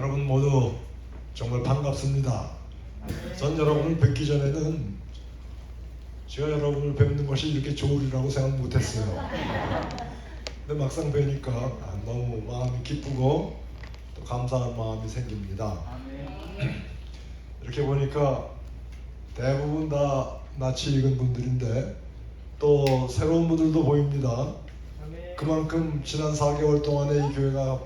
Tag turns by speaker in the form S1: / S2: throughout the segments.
S1: 여러분 모두 정말 반갑습니다. 전 여러분을 뵙기 전에는 제가 여러분을 뵙는 것이 이렇게 좋으리라고 생각 못했어요. 근데 막상 뵈니까 너무 마음이 기쁘고 또 감사한 마음이 생깁니다. 이렇게 보니까 대부분 다 낯이 익은 분들인데 또 새로운 분들도 보입니다. 그만큼 지난 4개월 동안에 이 교회가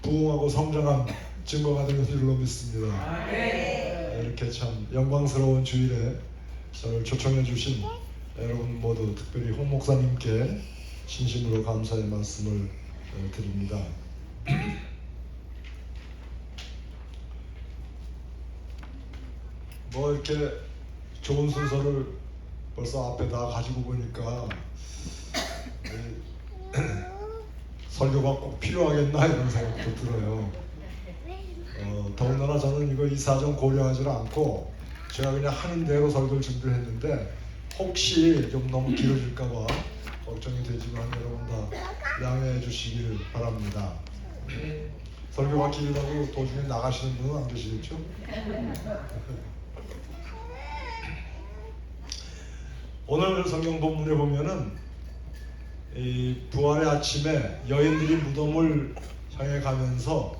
S1: 부흥하고 성장한 증거가 되는 줄로 믿습니다. 이렇게 참 영광스러운 주일에 저를 초청해 주신 여러분 모두 특별히 홍 목사님께 진심으로 감사의 말씀을 드립니다. 뭐 이렇게 좋은 순서를 벌써 앞에 다 가지고 보니까 설교가 꼭 필요하겠나 이런 생각도 들어요. 더군다나 저는 이거 이사정 고려하지 않고 제가 그냥 하는 대로 설교를 준비를 했는데 혹시 좀 너무 길어질까봐 걱정이 되지만 여러분 다 양해해 주시길 바랍니다. 설교가 길다고 도중에 나가시는 분은 안 계시겠죠? 오늘 성경 본문에 보면은 이 부활의 아침에 여인들이 무덤을 향해 가면서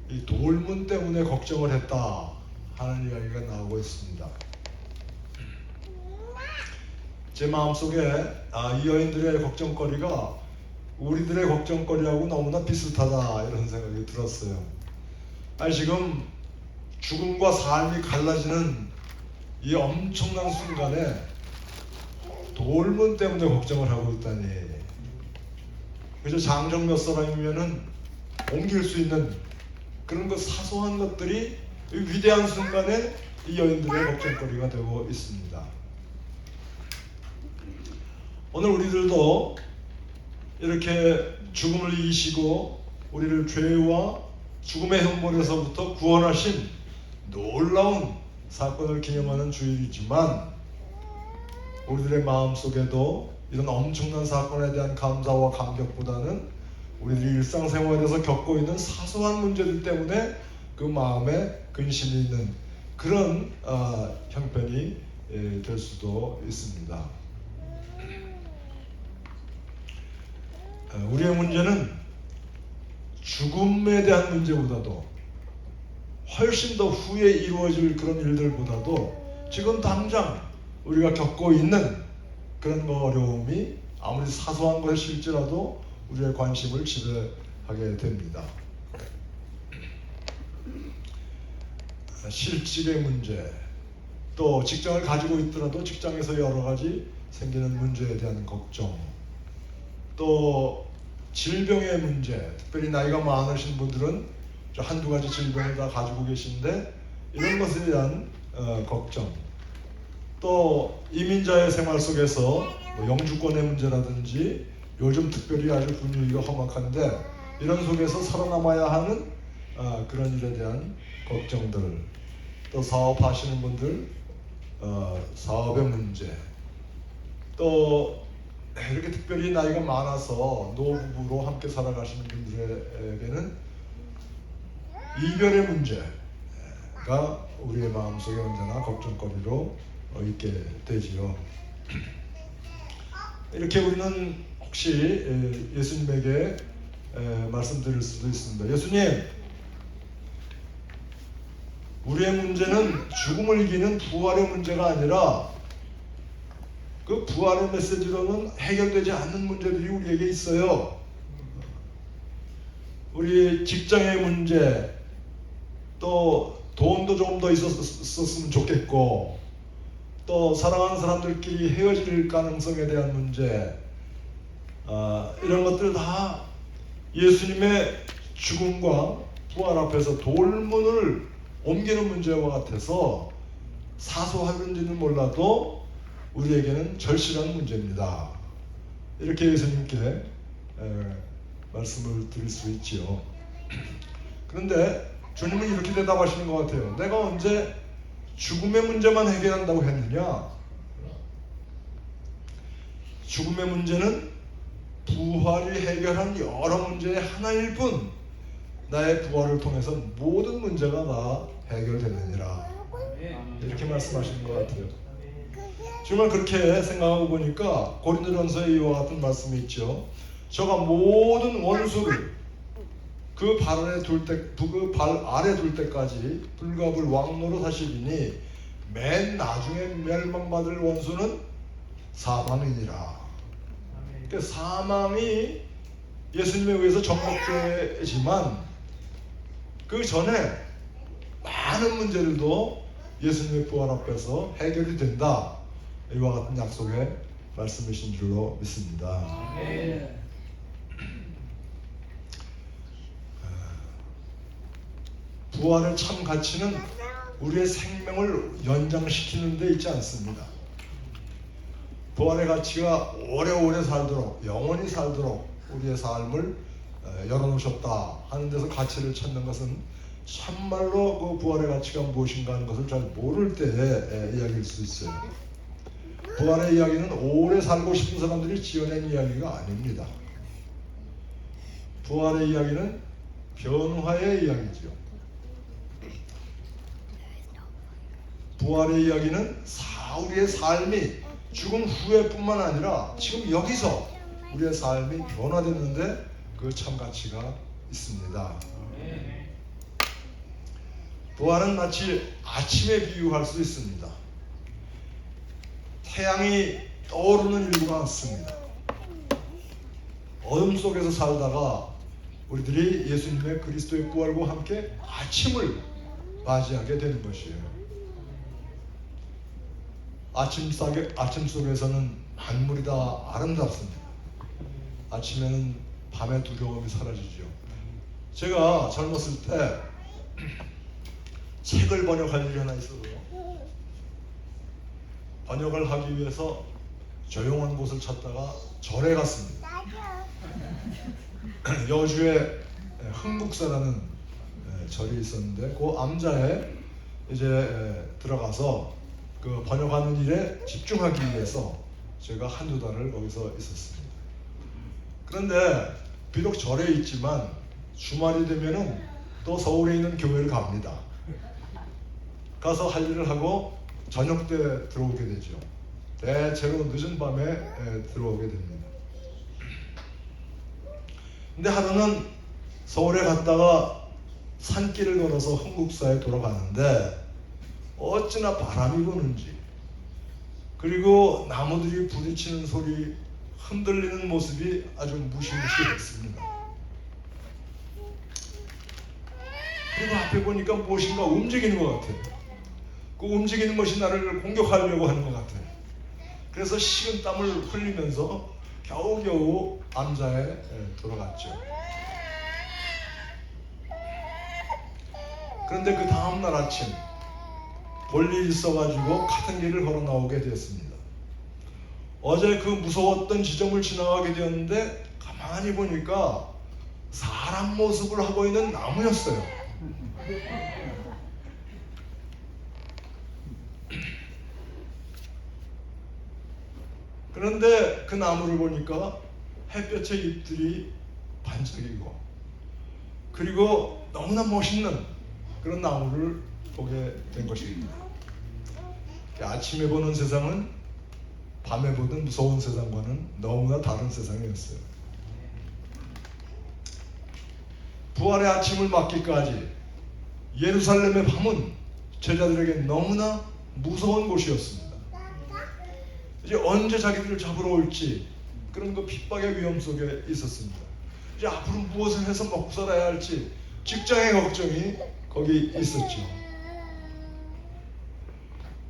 S1: 이 돌문 때문에 걱정을 했다 하는 이야기가 나오고 있습니다. 제 마음속에 이 여인들의 걱정거리가 우리들의 걱정거리하고 너무나 비슷하다 이런 생각이 들었어요. 지금 죽음과 삶이 갈라지는 이 엄청난 순간에 돌문 때문에 걱정을 하고 있다니. 그래서 장정 몇 사람이면은 옮길 수 있는 그런 그 사소한 것들이 위대한 순간에 이 여인들의 걱정거리가 되고 있습니다. 오늘 우리들도 이렇게 죽음을 이기시고 우리를 죄와 죽음의 형벌에서부터 구원하신 놀라운 사건을 기념하는 주일이지만 우리들의 마음속에도 이런 엄청난 사건에 대한 감사와 감격보다는 우리들이 일상생활에서 겪고 있는 사소한 문제들 때문에 그 마음에 근심이 있는 그런 형편이 될 수도 있습니다. 우리의 문제는 죽음에 대한 문제보다도 훨씬 더 후에 이루어질 그런 일들보다도 지금 당장 우리가 겪고 있는 그런 어려움이 아무리 사소한 것일지라도 우리의 관심을 지배하게 됩니다. 실직의 문제, 또 직장을 가지고 있더라도 직장에서 여러 가지 생기는 문제에 대한 걱정, 또 질병의 문제, 특별히 나이가 많으신 분들은 한두 가지 질병을 다 가지고 계신데 이런 것에 대한 걱정, 또 이민자의 생활 속에서 영주권의 문제라든지 요즘 특별히 아주 분위기가 험악한데 이런 속에서 살아남아야 하는 그런 일에 대한 걱정들, 또 사업하시는 분들 사업의 문제, 또 이렇게 특별히 나이가 많아서 노부부로 함께 살아가시는 분들에게는 이별의 문제가 우리의 마음속에 언제나 걱정거리로 있게 되지요. 이렇게 우리는 혹시 예수님에게 말씀드릴 수도 있습니다. 예수님, 우리의 문제는 죽음을 이기는 부활의 문제가 아니라 그 부활의 메시지로는 해결되지 않는 문제들이 우리에게 있어요. 우리 직장의 문제, 또 돈도 조금 더 있었으면 좋겠고, 또 사랑하는 사람들끼리 헤어질 가능성에 대한 문제, 이런 것들 다 예수님의 죽음과 부활 앞에서 돌문을 옮기는 문제와 같아서 사소한지는 몰라도 우리에게는 절실한 문제입니다. 이렇게 예수님께 말씀을 드릴 수 있지요. 그런데 주님은 이렇게 대답하시는 것 같아요. 내가 언제 죽음의 문제만 해결한다고 했느냐? 죽음의 문제는 부활이 해결한 여러 문제의 하나일 뿐 나의 부활을 통해서 모든 문제가 다 해결되느니라. 이렇게 말씀하시는 것 같아요. 정말 그렇게 생각하고 보니까 고린도전서에 이와 같은 말씀이 있죠. 저가 모든 원수를 그 발 아래 둘 때까지 불갑을 왕노로 하시리니 맨 나중에 멸망받을 원수는 사망이니라. 그러니까 사망이 예수님에 의해서 정복되지만 그 전에 많은 문제들도 예수님의 부활 앞에서 해결이 된다. 이와 같은 약속의 말씀이신 줄로 믿습니다. 부활의 참 가치는 우리의 생명을 연장시키는 데 있지 않습니다. 부활의 가치가 오래오래 살도록, 영원히 살도록 우리의 삶을 열어놓으셨다 하는 데서 가치를 찾는 것은 참말로 그 부활의 가치가 무엇인가 하는 것을 잘 모를 때의 이야기일 수 있어요. 부활의 이야기는 오래 살고 싶은 사람들이 지어낸 이야기가 아닙니다. 부활의 이야기는 변화의 이야기죠. 부활의 이야기는 우리의 삶이 죽음 후에뿐만 아니라 지금 여기서 우리의 삶이 변화됐는데 그 참 가치가 있습니다. 부활은 마치 아침에 비유할 수 있습니다. 태양이 떠오르는 일과 같습니다. 어둠 속에서 살다가 우리들이 예수님의 그리스도의 부활과 함께 아침을 맞이하게 되는 것이에요. 아침 속에서는 만물이 다 아름답습니다. 아침에는 밤의 두려움이 사라지죠. 제가 젊었을 때 책을 번역할 일이 하나 있었고요. 번역을 하기 위해서 조용한 곳을 찾다가 절에 갔습니다. 여주에 흥국사라는 절이 있었는데 그 암자에 이제 들어가서 그 번역하는 일에 집중하기 위해서 제가 한두 달을 거기서 있었습니다. 그런데 비록 절에 있지만 주말이 되면은 또 서울에 있는 교회를 갑니다. 가서 할 일을 하고 저녁 때 들어오게 되죠. 대체로 늦은 밤에 들어오게 됩니다. 근데 하루는 서울에 갔다가 산길을 걸어서 흥국사에 돌아가는데 어찌나 바람이 부는지 그리고 나무들이 부딪히는 소리 흔들리는 모습이 아주 무시무시했습니다. 그리고 앞에 보니까 무엇인가 움직이는 것 같아요. 그 움직이는 것이 나를 공격하려고 하는 것 같아요. 그래서 식은 땀을 흘리면서 겨우겨우 암자에 돌아갔죠. 그런데 그 다음날 아침 볼일이 있어가지고 같은 길을 걸어 나오게 되었습니다. 어제 그 무서웠던 지점을 지나가게 되었는데 가만히 보니까 사람 모습을 하고 있는 나무였어요. 그런데 그 나무를 보니까 햇볕의 잎들이 반짝이고 그리고 너무나 멋있는 그런 나무를 보게 된 것입니다. 아침에 보는 세상은 밤에 보던 무서운 세상과는 너무나 다른 세상이었어요. 부활의 아침을 맞기까지 예루살렘의 밤은 제자들에게 너무나 무서운 곳이었습니다. 이제 언제 자기들을 잡으러 올지 그런 그 핍박의 위험 속에 있었습니다. 이제 앞으로 무엇을 해서 먹고 살아야 할지 직장의 걱정이 거기 있었죠.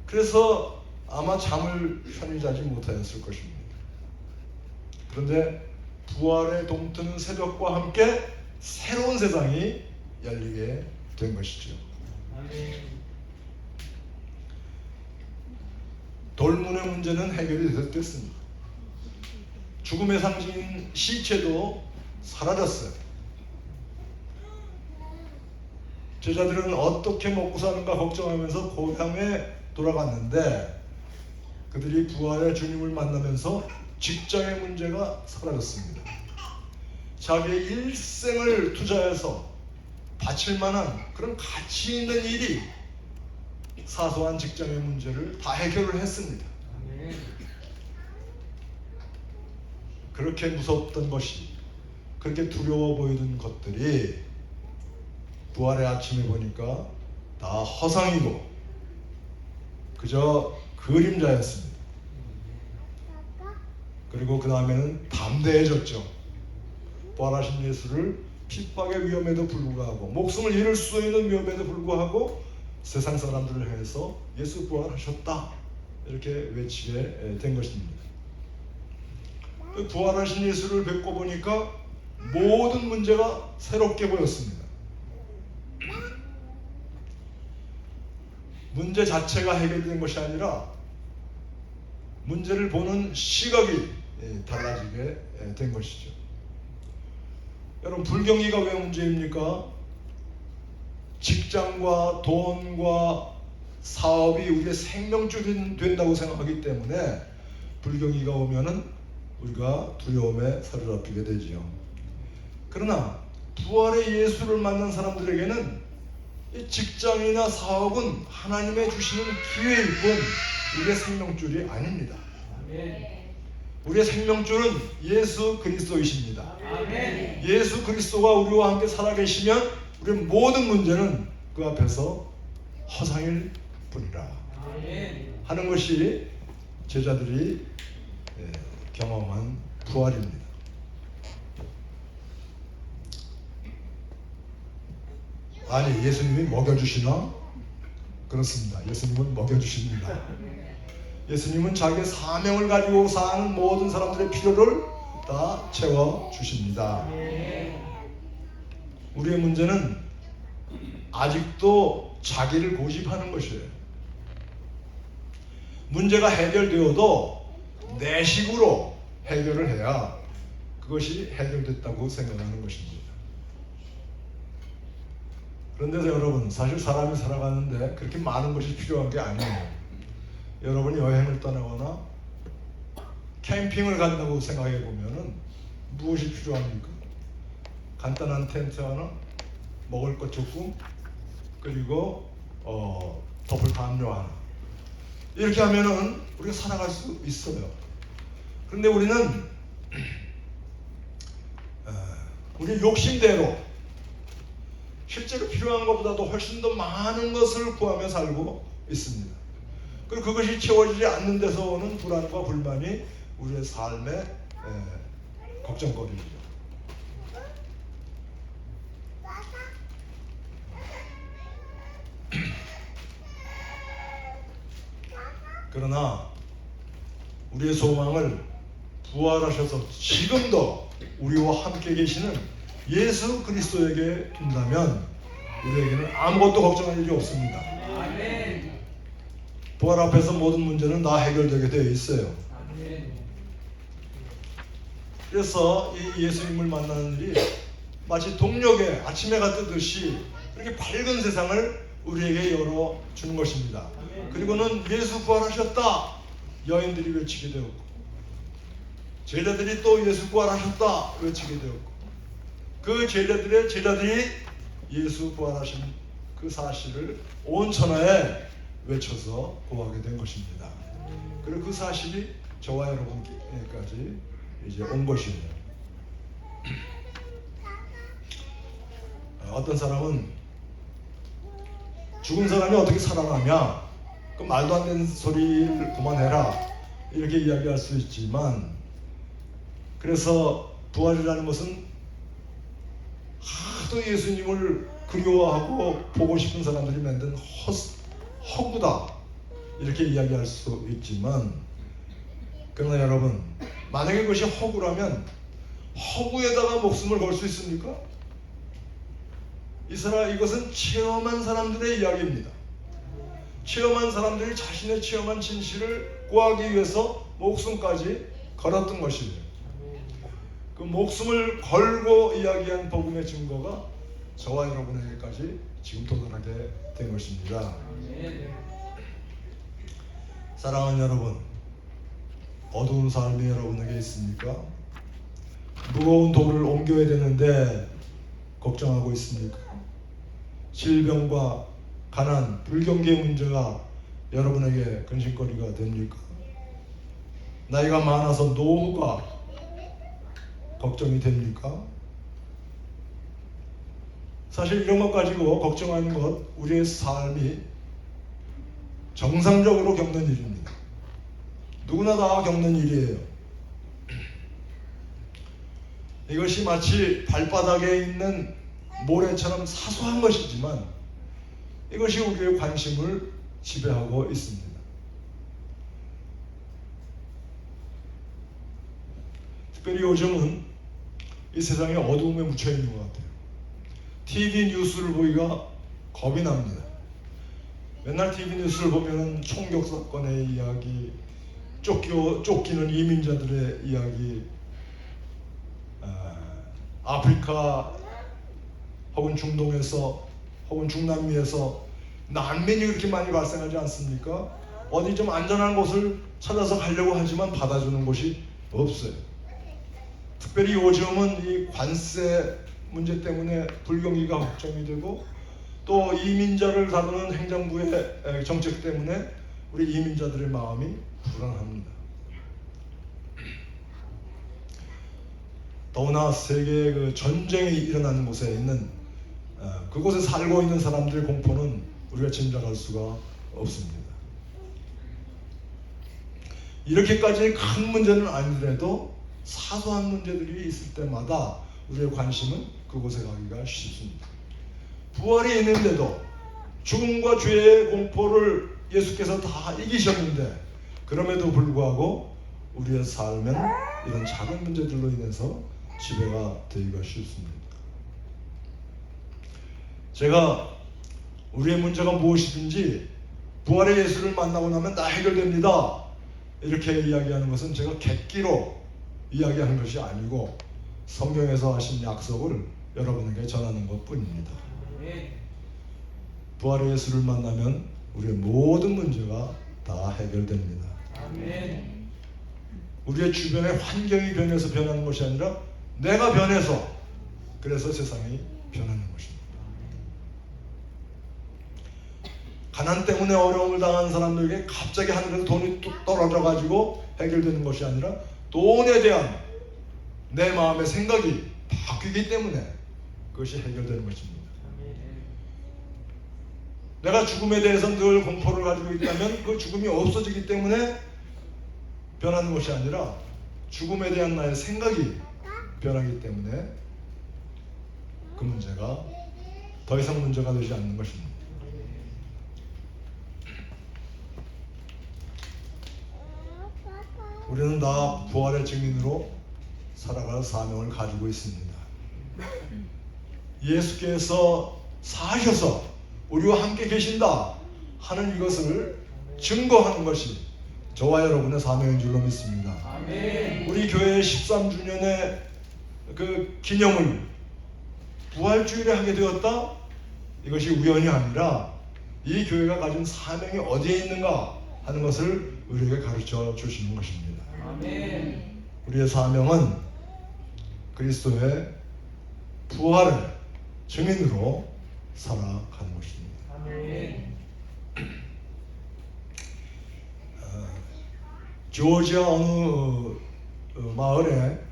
S1: 그래서 아마 잠을 편히 자지 못하였을 것입니다. 그런데 부활의 동트는 새벽과 함께 새로운 세상이 열리게 된 것이죠. 돌문의 문제는 해결이 됐습니다. 죽음의 상징인 시체도 사라졌어요. 제자들은 어떻게 먹고 사는가 걱정하면서 고향에 돌아갔는데 그들이 부활의 주님을 만나면서 직장의 문제가 사라졌습니다. 자기의 일생을 투자해서 바칠 만한 그런 가치 있는 일이 사소한 직장의 문제를 다 해결을 했습니다. 그렇게 무섭던 것이, 그렇게 두려워 보이던 것들이 부활의 아침에 보니까 다 허상이고 그저 그림자였습니다. 그리고 그 다음에는 담대해졌죠. 부활하신 예수를 핍박의 위험에도 불구하고, 목숨을 잃을 수 있는 위험에도 불구하고 세상 사람들을 향해서 예수 부활하셨다 이렇게 외치게 된 것입니다. 부활하신 예수를 뵙고 보니까 모든 문제가 새롭게 보였습니다. 문제 자체가 해결된 것이 아니라 문제를 보는 시각이 달라지게 된 것이죠. 여러분, 불경기가 왜 문제입니까? 직장과 돈과 사업이 우리의 생명줄이 된다고 생각하기 때문에 불경기가 오면은 우리가 두려움에 사로잡히게 되지요. 그러나 부활의 예수를 만난 사람들에게는 이 직장이나 사업은 하나님의 주시는 기회일 뿐 우리의 생명줄이 아닙니다. 우리의 생명줄은 예수 그리스도이십니다. 예수 그리스도가 우리와 함께 살아계시면 우리의 모든 문제는 그 앞에서 허상일 뿐이라 하는 것이 제자들이 경험한 부활입니다. 아니, 예수님이 먹여주시나? 그렇습니다. 예수님은 먹여주십니다. 예수님은 자기의 사명을 가지고 사는 모든 사람들의 필요를 다 채워주십니다. 우리의 문제는 아직도 자기를 고집하는 것이에요. 문제가 해결되어도 내 식으로 해결을 해야 그것이 해결됐다고 생각하는 것입니다. 그런데 여러분, 사실 사람이 살아가는데 그렇게 많은 것이 필요한 게 아니에요. 여러분이 여행을 떠나거나 캠핑을 간다고 생각해 보면은 무엇이 필요합니까? 간단한 텐트 하나, 먹을 것 조금, 그리고 덮을 담요 하나. 이렇게 하면은 우리가 살아갈 수 있어요. 그런데 우리는 우리 욕심대로 실제로 필요한 것보다도 훨씬 더 많은 것을 구하며 살고 있습니다. 그리고 그것이 채워지지 않는 데서 오는 불안과 불만이 우리의 삶의 걱정거리죠. 그러나 우리의 소망을 부활하셔서 지금도 우리와 함께 계시는 예수 그리스도에게 둔다면 우리에게는 아무것도 걱정할 일이 없습니다. 부활 앞에서 모든 문제는 다 해결되게 되어 있어요. 그래서 이 예수님을 만나는 일이 마치 동력에 아침 해가 뜨듯이 이렇게 밝은 세상을 우리에게 열어주는 것입니다. 그리고는 예수 부활하셨다 여인들이 외치게 되었고, 제자들이 또 예수 부활하셨다 외치게 되었고, 그 제자들이 예수 부활하신 그 사실을 온 천하에 외쳐서 고하게 된 것입니다. 그리고 그 사실이 저와 여러분께까지 이제 온 것이에요. 어떤 사람은 죽은 사람이 어떻게 살아나냐, 그 말도 안 되는 소리를 그만해라 이렇게 이야기할 수 있지만, 그래서 부활이라는 것은 하도 예수님을 그리워하고 보고 싶은 사람들이 만든 허구다 이렇게 이야기할 수 있지만, 그러나 여러분, 만약에 그것이 허구라면 허구에다가 목숨을 걸 수 있습니까? 이것은 체험한 사람들의 이야기입니다. 체험한 사람들이 자신의 체험한 진실을 구하기 위해서 목숨까지 걸었던 것이에요. 그 목숨을 걸고 이야기한 복음의 증거가 저와 여러분에게까지 지금 도달하게 된 것입니다. 사랑하는 여러분, 어두운 삶이 여러분에게 있습니까? 무거운 돌을 옮겨야 되는데 걱정하고 있습니까? 질병과 가난, 불경기의 문제가 여러분에게 근심거리가 됩니까? 나이가 많아서 노후가 걱정이 됩니까? 사실 이런 것 가지고 걱정하는 것, 우리의 삶이 정상적으로 겪는 일입니다. 누구나 다 겪는 일이에요. 이것이 마치 발바닥에 있는 모래처럼 사소한 것이지만 이것이 우리의 관심을 지배하고 있습니다. 특별히 요즘은 이 세상에 어두움에 묻혀 있는 것 같아요. TV 뉴스를 보기가 겁이 납니다. 맨날 TV 뉴스를 보면 총격 사건의 이야기, 쫓기는 이민자들의 이야기, 아프리카 혹은 중동에서 혹은 중남미에서 난민이 그렇게 많이 발생하지 않습니까? 어디 좀 안전한 곳을 찾아서 가려고 하지만 받아주는 곳이 없어요. 특별히 요즘은 이 관세 문제 때문에 불경기가 걱정이 되고 또 이민자를 다루는 행정부의 정책 때문에 우리 이민자들의 마음이 불안합니다. 더구나 세계의 그 전쟁이 일어나는 곳에 있는 그곳에 살고 있는 사람들의 공포는 우리가 짐작할 수가 없습니다. 이렇게까지 큰 문제는 아니더라도 사소한 문제들이 있을 때마다 우리의 관심은 그곳에 가기가 쉽습니다. 부활이 있는데도 죽음과 죄의 공포를 예수께서 다 이기셨는데 그럼에도 불구하고 우리의 삶은 이런 작은 문제들로 인해서 지배가 되기가 쉽습니다. 제가 우리의 문제가 무엇이든지 부활의 예수를 만나고 나면 다 해결됩니다. 이렇게 이야기하는 것은 제가 객기로 이야기하는 것이 아니고 성경에서 하신 약속을 여러분에게 전하는 것뿐입니다. 부활의 예수를 만나면 우리의 모든 문제가 다 해결됩니다. 아멘. 우리의 주변의 환경이 변해서 변하는 것이 아니라 내가 변해서 그래서 세상이 변하는 것입니다. 가난 때문에 어려움을 당하는 사람들에게 갑자기 하늘에서 돈이 뚝 떨어져 가지고 해결되는 것이 아니라 돈에 대한 내 마음의 생각이 바뀌기 때문에 그것이 해결되는 것입니다. 내가 죽음에 대해서 늘 공포를 가지고 있다면 그 죽음이 없어지기 때문에 변하는 것이 아니라 죽음에 대한 나의 생각이 변하기 때문에 그 문제가 더 이상 문제가 되지 않는 것입니다. 우리는 다 부활의 증인으로 살아갈 사명을 가지고 있습니다. 예수께서 사셔서 우리와 함께 계신다 하는 이것을 증거하는 것이 저와 여러분의 사명인 줄로 믿습니다. 아멘. 우리 교회의 13주년의 그 기념을 부활주일에 하게 되었다? 이것이 우연이 아니라 이 교회가 가진 사명이 어디에 있는가 하는 것을 우리에게 가르쳐 주시는 것입니다. 아멘. 우리의 사명은 그리스도의 부활의 증인으로 살아가는 것입니다. 아멘. 조지아 어느 마을에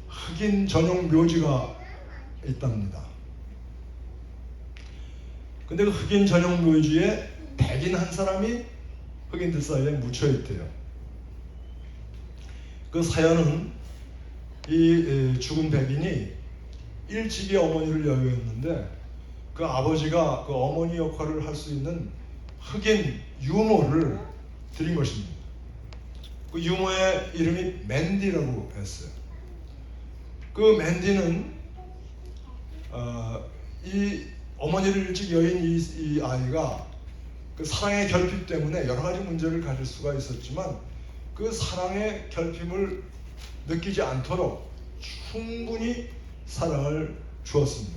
S1: 흑인 전용 묘지가 있답니다. 근데 그 흑인 전용 묘지에 백인 한 사람이 흑인들 사이에 묻혀 있대요. 그 사연은 이 죽은 백인이 일찍이 어머니를 여의었는데 그 아버지가 그 어머니 역할을 할 수 있는 흑인 유모를 드린 것입니다. 그 유모의 이름이 맨디라고 했어요. 그 맨디는 이 어머니를 일찍 여인 이 아이가 그 사랑의 결핍 때문에 여러 가지 문제를 가질 수가 있었지만 그 사랑의 결핍을 느끼지 않도록 충분히 사랑을 주었습니다.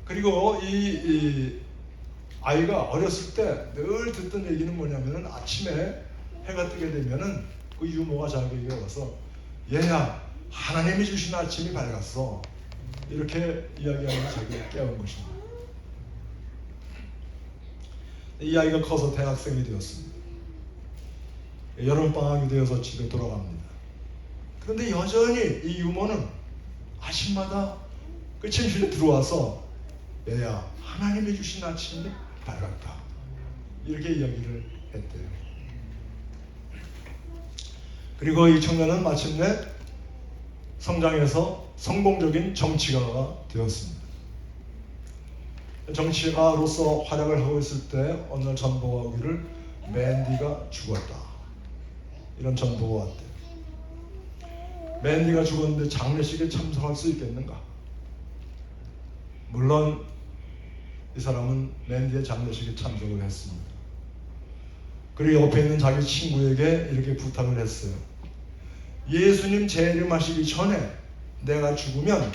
S1: 그리고 이 아이가 어렸을 때 늘 듣던 얘기는 뭐냐면은 아침에 해가 뜨게 되면은 그 유모가 자기에게 와서 얘야 하나님이 주신 아침이 밝았어. 이렇게 이야기하면서 자기를 깨운 것입니다. 이 아이가 커서 대학생이 되었습니다. 여름방학이 되어서 집에 돌아갑니다. 그런데 여전히 이 유모는 아침마다 그 침실에 들어와서 얘야, 하나님이 주신 아침이 밝았다, 이렇게 이야기를 했대요. 그리고 이 청년은 마침내 성장해서 성공적인 정치가가 되었습니다. 정치가로서 활약을 하고 있을 때 어느 날 전보가 오기를 맨디가 죽었다, 이런 전보가 왔대요. 맨디가 죽었는데 장례식에 참석할 수 있겠는가? 물론 이 사람은 맨디의 장례식에 참석을 했습니다. 그리고 옆에 있는 자기 친구에게 이렇게 부탁을 했어요. 예수님 재림하시기 전에 내가 죽으면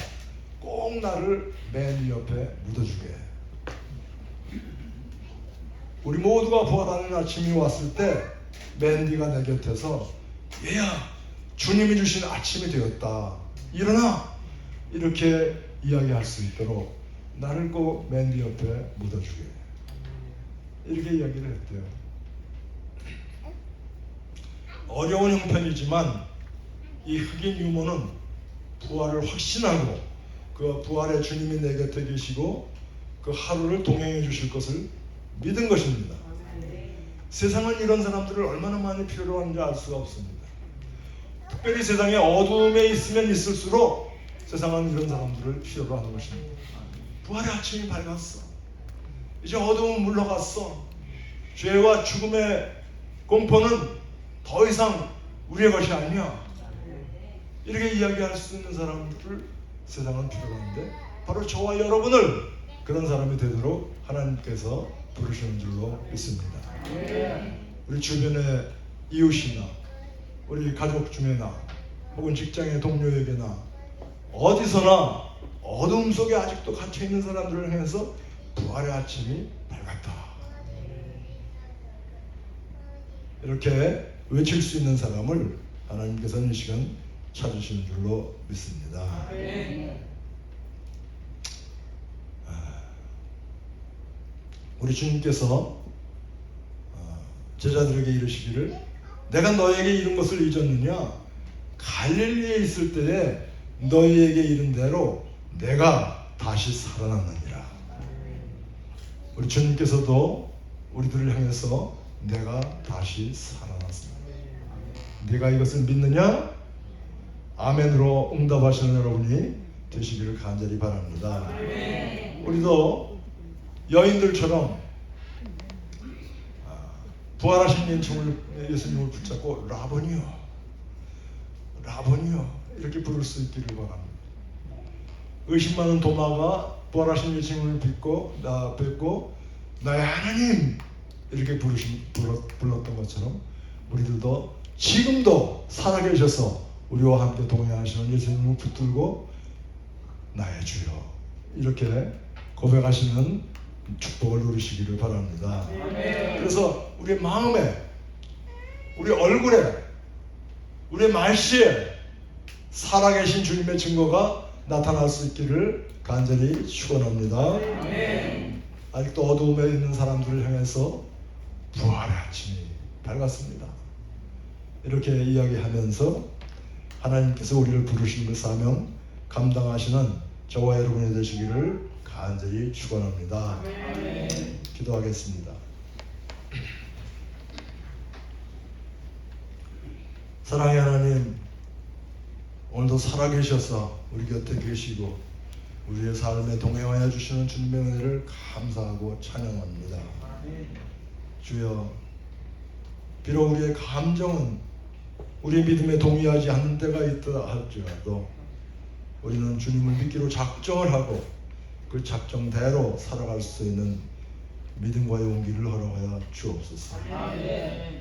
S1: 꼭 나를 맨디 옆에 묻어주게. 우리 모두가 부활하는 아침이 왔을 때 맨디가 내 곁에서 얘야, 주님이 주신 아침이 되었다, 일어나, 이렇게 이야기할 수 있도록 나를 꼭 맨디 옆에 묻어주게, 이렇게 이야기를 했대요. 어려운 형편이지만 이 흑인 유모는 부활을 확신하고 그 부활의 주님이 내 곁에 계시고 그 하루를 동행해 주실 것을 믿은 것입니다. 세상은 이런 사람들을 얼마나 많이 필요로 하는지 알 수가 없습니다. 특별히 세상에 어둠에 있으면 있을수록 세상은 이런 사람들을 필요로 하는 것입니다. 부활의 아침이 밝았어. 이제 어둠은 물러갔어. 죄와 죽음의 공포는 더 이상 우리의 것이 아니야, 이렇게 이야기할 수 있는 사람들을 세상은 필요한데, 바로 저와 여러분을 그런 사람이 되도록 하나님께서 부르시는 줄로 믿습니다. 우리 주변의 이웃이나 우리 가족 중에나 혹은 직장의 동료에게나 어디서나 어둠 속에 아직도 갇혀있는 사람들을 향해서 부활의 아침이 밝았다, 이렇게 외칠 수 있는 사람을 하나님께서는 이 시간 찾으시는 줄로 믿습니다. 우리 주님께서 제자들에게 이르시기를 내가 너에게 이룬 것을 잊었느냐? 갈릴리에 있을 때에 너희에게 이른 대로 내가 다시 살아났느니라. 우리 주님께서도 우리들을 향해서 내가 다시 살아났습니다. 네가 이것을 믿느냐? 아멘으로 응답하시는 여러분이 되시기를 간절히 바랍니다. 우리도 여인들처럼 부활하신 예수님을 붙잡고 라보니요, 라보니요, 이렇게 부를 수 있기를 바랍니다. 의심 많은 도마가 부활하신 예수님을 뵙고 나의 하나님, 이렇게 불렀던 것처럼 우리들도 지금도 살아계셔서 우리와 함께 동행하시는 예수님을 붙들고 나의 주여, 이렇게 고백하시는 축복을 누리시기를 바랍니다. 그래서 우리 마음에, 우리 얼굴에, 우리 말씨에 살아계신 주님의 증거가 나타날 수 있기를 간절히 축원합니다. 아직도 어두움에 있는 사람들을 향해서 부활의 아침이 밝았습니다, 이렇게 이야기하면서 하나님께서 우리를 부르신 그 사명 감당하시는 저와 여러분이 되시기를 간절히 축원합니다. 기도하겠습니다. 사랑의 하나님, 오늘도 살아계셔서 우리 곁에 계시고 우리의 삶에 동행하여 주시는 주님의 은혜를 감사하고 찬양합니다. 주여, 비록 우리의 감정은 우리 믿음에 동의하지 않는 때가 있다 할지라도 우리는 주님을 믿기로 작정을 하고 그 작정대로 살아갈 수 있는 믿음과 용기를 허락하여 주옵소서.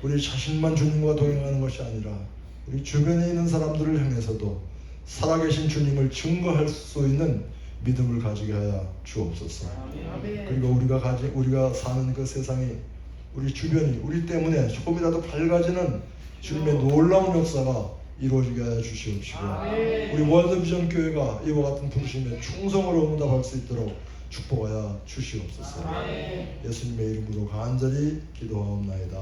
S1: 우리 자신만 주님과 동행하는 것이 아니라 우리 주변에 있는 사람들을 향해서도 살아계신 주님을 증거할 수 있는 믿음을 가지게 하여 주옵소서. 그리고 우리가 사는 그 세상이, 우리 주변이 우리 때문에 조금이라도 밝아지는 주님의 놀라운 역사가 이루어지게 하여 주시옵시고 우리 월드비전 교회가 이와 같은 부르심에 충성으로 응답할 수 있도록 축복하여 주시옵소서. 예수님의 이름으로 간절히 기도하옵나이다.